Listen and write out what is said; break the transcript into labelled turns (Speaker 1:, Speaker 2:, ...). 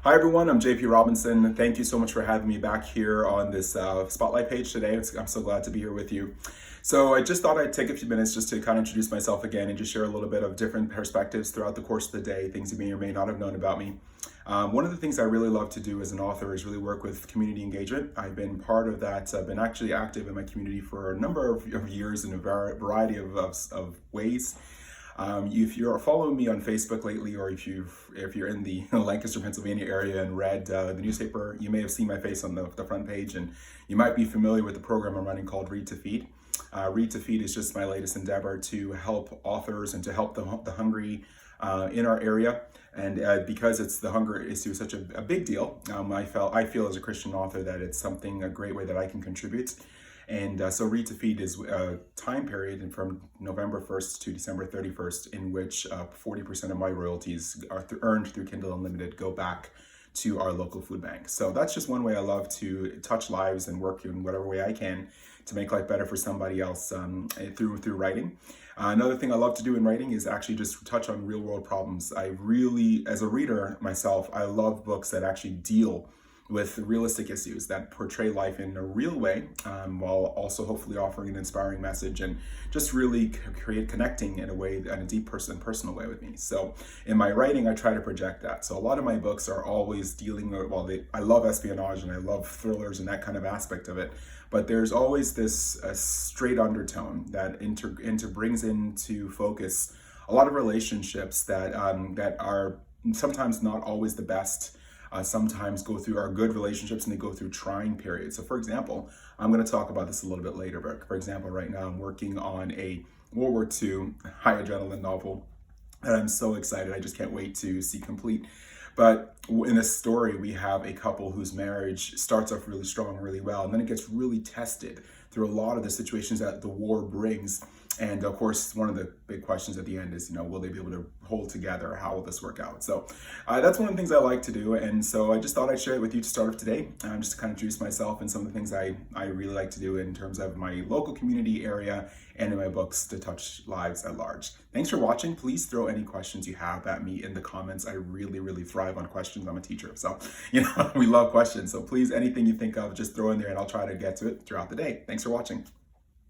Speaker 1: Hi everyone, I'm JP Robinson. Thank you so much for having me back here on this Spotlight page today. I'm so glad to be here with you. So I just thought I'd take a few minutes just to kind of introduce myself again and just share a little bit of different perspectives throughout the course of the day, things you may or may not have known about me. One of the things I really love to do as an author is really work with community engagement. I've been part of that. I've been actually active in my community for a number of years in a variety of ways. If you're following me on Facebook lately, or if you're in the Lancaster, Pennsylvania area and read the newspaper, you may have seen my face on the front page, and you might be familiar with the program I'm running called Read to Feed. Read to Feed is just my latest endeavor to help authors and to help the hungry in our area. And because the hunger issue is such a big deal, I feel as a Christian author that it's a great way that I can contribute. And so Read to Feed is a time period from November 1st to December 31st in which 40% of my royalties are earned through Kindle Unlimited go back to our local food bank. So that's just one way I love to touch lives and work in whatever way I can to make life better for somebody else through writing. Another thing I love to do in writing is actually just touch on real world problems. As a reader myself, I love books that actually deal with realistic issues that portray life in a real way, while also hopefully offering an inspiring message and just really connecting in a deep personal way with me. So in my writing, I try to project that. So a lot of my books are always dealing with, I love espionage and I love thrillers and that kind of aspect of it, but there's always this straight undertone that brings into focus a lot of relationships that are sometimes not always the best. Sometimes are good relationships and they go through trying periods. So for example, I'm going to talk about this a little bit later, but for example, right now I'm working on a World War II high adrenaline novel that I'm so excited. I just can't wait to see complete. But in this story, we have a couple whose marriage starts off really strong, really well, and then it gets really tested through a lot of the situations that the war brings. And of course, one of the big questions at the end is, will they be able to hold together? How will this work out? So that's one of the things I like to do. And so I just thought I'd share it with you to start off today, just to kind of introduce myself and some of the things I really like to do in terms of my local community area and in my books to touch lives at large. Thanks for watching. Please throw any questions you have at me in the comments. I really, really thrive on questions. I'm a teacher, so we love questions. So please, anything you think of, just throw in there and I'll try to get to it throughout the day. Thanks for watching.